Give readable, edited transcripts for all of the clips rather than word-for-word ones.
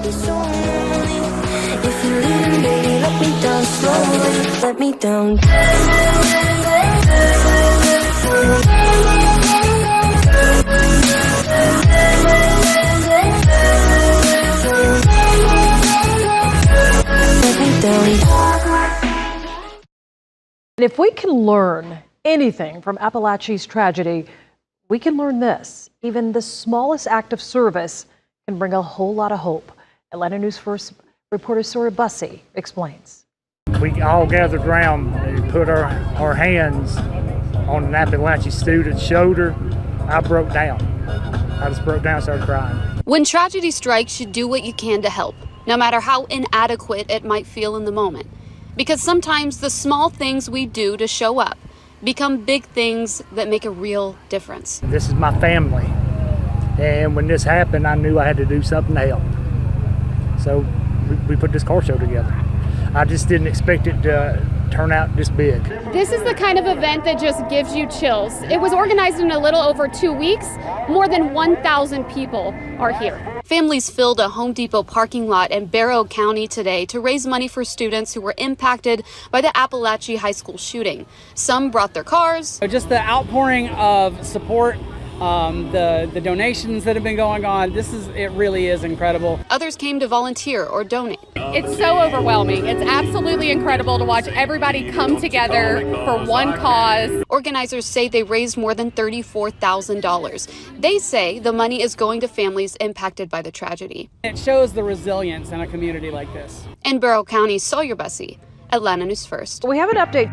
be so lonely. If you're leaving, baby, let me down slowly. Let me down. Let me down. And if we can learn anything from Apalachee's tragedy, we can learn this. Even the smallest act of service can bring a whole lot of hope. Atlanta News First reporter Sora Bussey explains. We all gathered around and put our hands on an Apalachee student's shoulder. I broke down. I just broke down and started crying. When tragedy strikes, you do what you can to help, no matter how inadequate it might feel in the moment. Because sometimes the small things we do to show up become big things that make a real difference. This is my family. And when this happened, I knew I had to do something to help. So we put this car show together. I just didn't expect it to turn out this big. This is the kind of event that just gives you chills. It was organized in a little over 2 weeks. More than 1,000 people are here. Families filled a Home Depot parking lot in Barrow County today to raise money for students who were impacted by the Apalachee High School shooting. Some brought their cars. Just the outpouring of support, the donations that have been going on, it really is incredible. Others came to volunteer or donate. It's so overwhelming. It's absolutely incredible to watch everybody come together for one cause. Organizers say they raised more than $34,000. They say the money is going to families impacted by the tragedy. It shows the resilience in a community like this. In Barrow County, Sawyer Bussey, Atlanta News First. We have an update.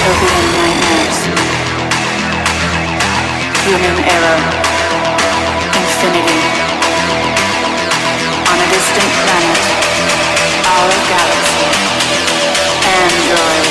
Utopian nightmares. Human error. Infinity. On a distant planet. Our galaxy. Android.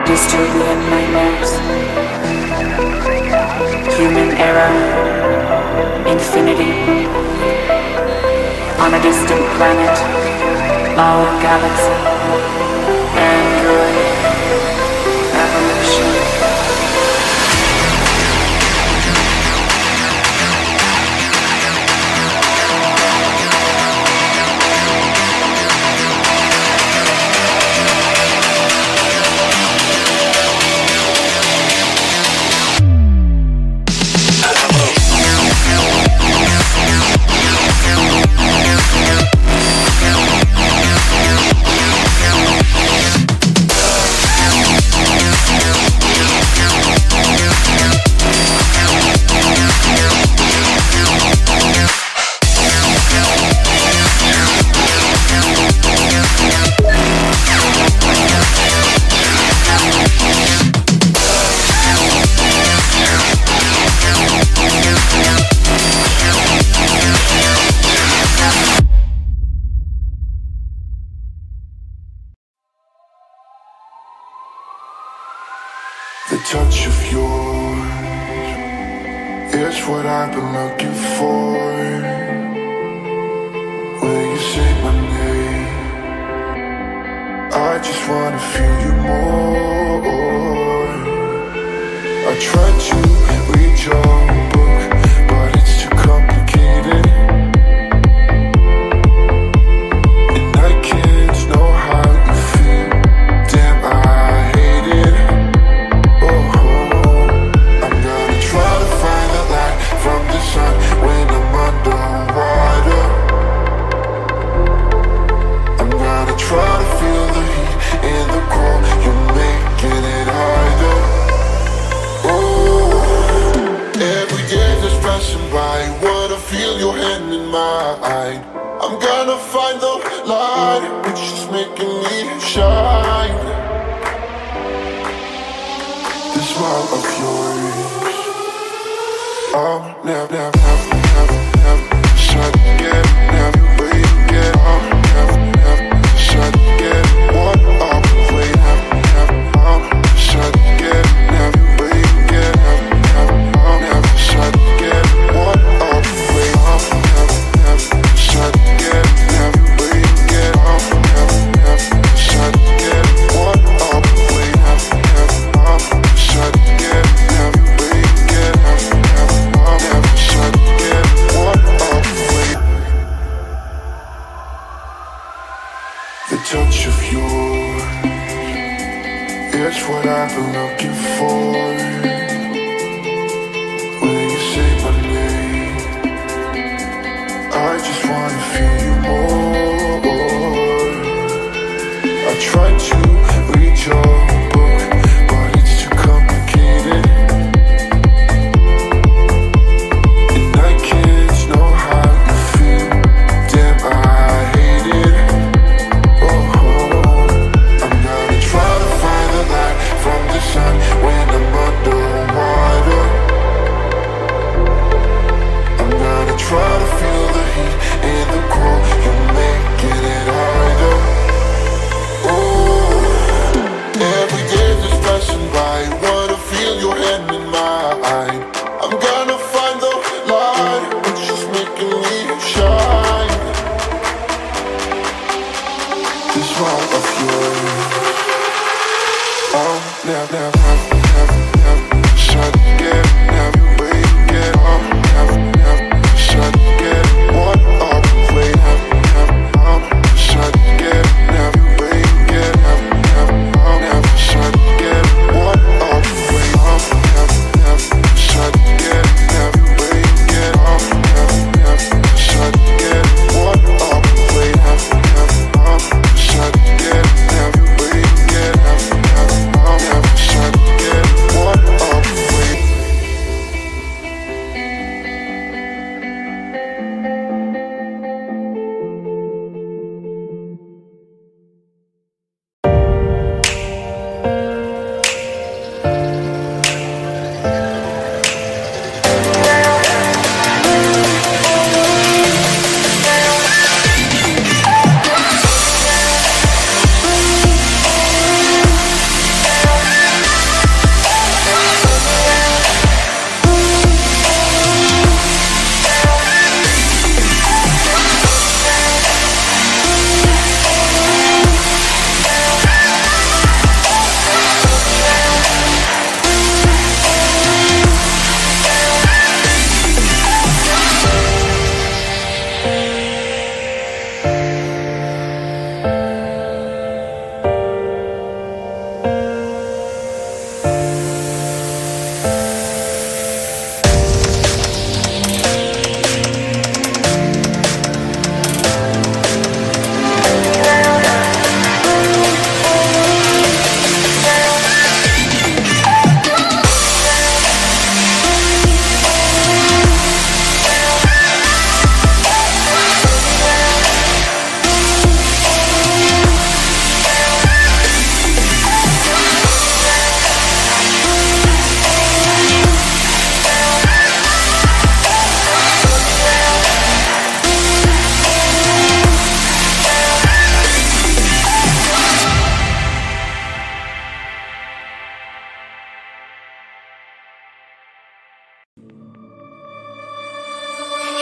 Dystopian nightmares. Human error. Infinity. On a distant planet. Our galaxy. Android. Evolution. The touch of yours is what I've been looking for. When you say my name, I just wanna feel you more. I tried to read your book, but it's too complicated, and I can't know how you feel. Damn, I hate it. When I'm underwater, I'm gonna try to feel the heat and the cold. You're making it harder. Oh, every day that's passing by, wanna feel your hand in mine. I'm gonna find the light, which is making me shine. The smile of yours, never shut again, never wait again, never shut again, what up, wait, never shut again, never wait again, never shut again, what up, wait, never shut again, never wait again, never shut again, what up, wait, never shut again, never wait again, never shut again, what up, wait. The touch of yours is what I've been looking for. When you say my name, I just wanna feel you more. I tried to read your book, but it's too complicated, and I can't know how you feel. Damn, I hate it. Oh, I'm gonna try to find the light from the sun when I'm underwater. I'm gonna try to feel the heat and the cold. You're making it harder. Oh, yeah. of yours. Oh, never shut, get, never wait, get up, never shut, get, what up, wait, never shut, get, never wait, get never shut, get, what up, wait, never shut, get, never wait, get up, never shut, get, what up, wait, never shut, get, never wait, get never shut, get, what up, wait.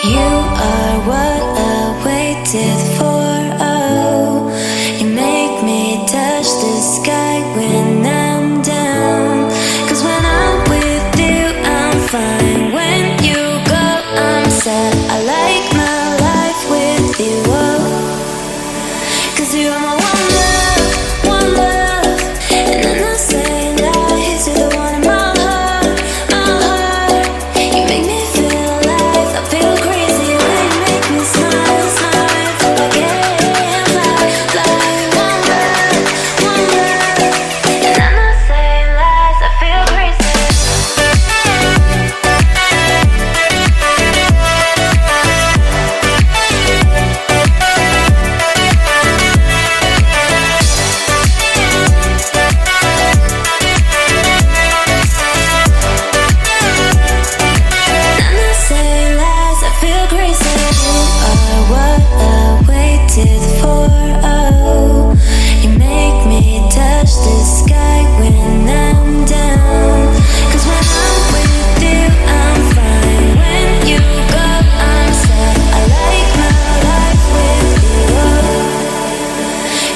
You are what I waited for. Oh, you make me touch the sky when I'm down. 'Cause when I'm with you, I'm fine. When you go, I'm sad. I like my life with you. Oh, 'cause you are my one love. And I'm not saying lies, you're the one in my heart, my heart. You make me feel alive, I feel crazy when you make me smile, smile. Again, fly, fly, one love. And I'm not saying lies, I feel crazy. I'm not saying lies, I feel crazy. You are what I waited for. Oh, you make me touch the sky when I'm down. 'Cause when I'm with you, I'm fine. When you go, I'm sad. I like my life with you. Oh,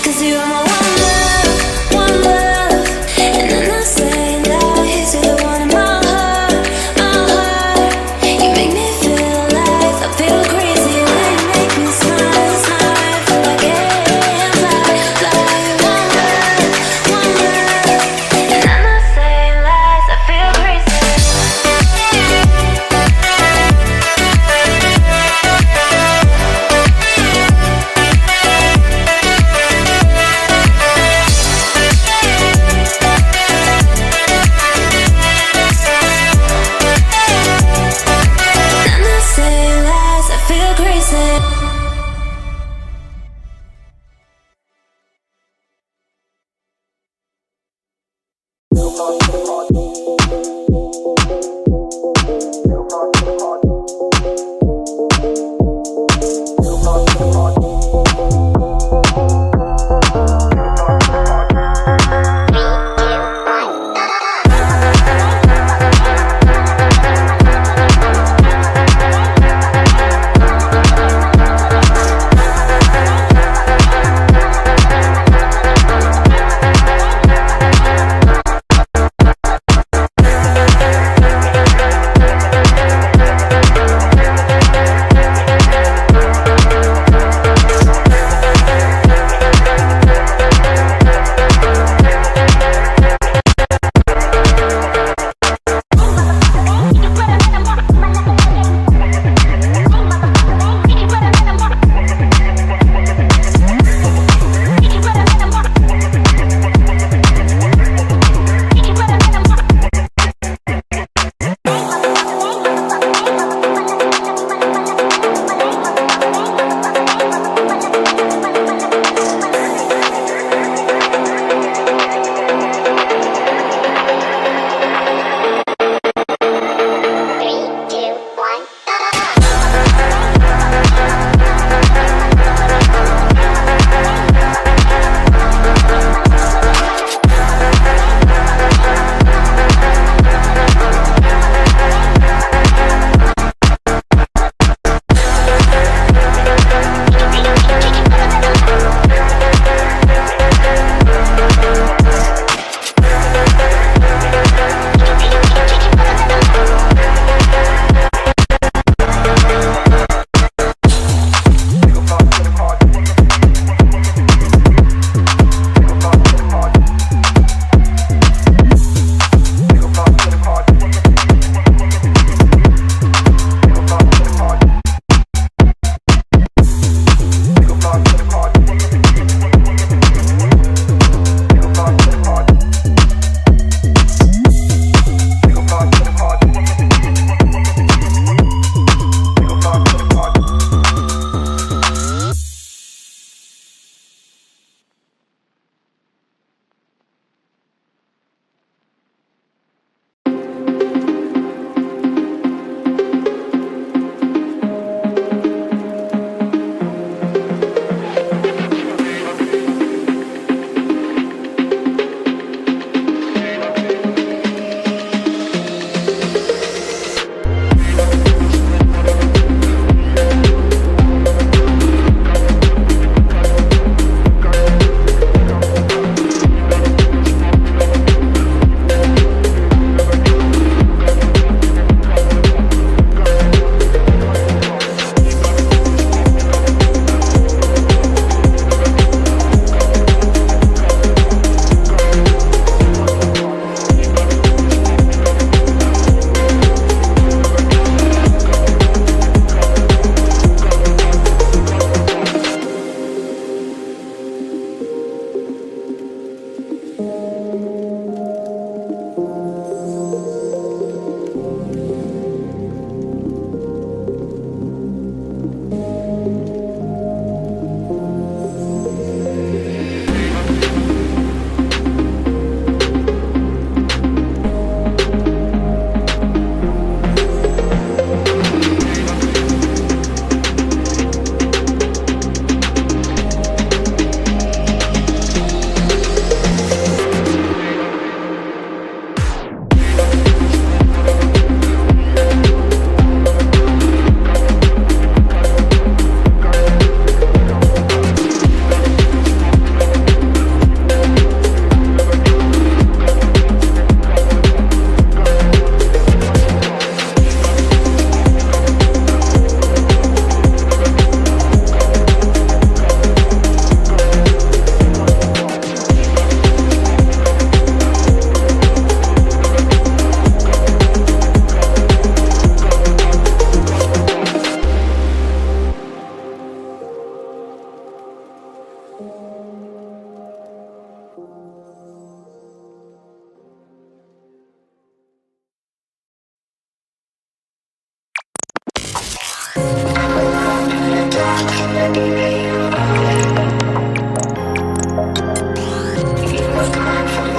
'cause you are my one love. And I'm not saying lies, you're the one in my heart, my heart. You make me feel alive, I feel crazy when you make me smile, smile. Again, fly, fly, one love. And I'm not saying lies, I feel crazy. I'm not saying lies, I feel crazy.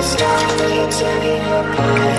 stop me turning apart.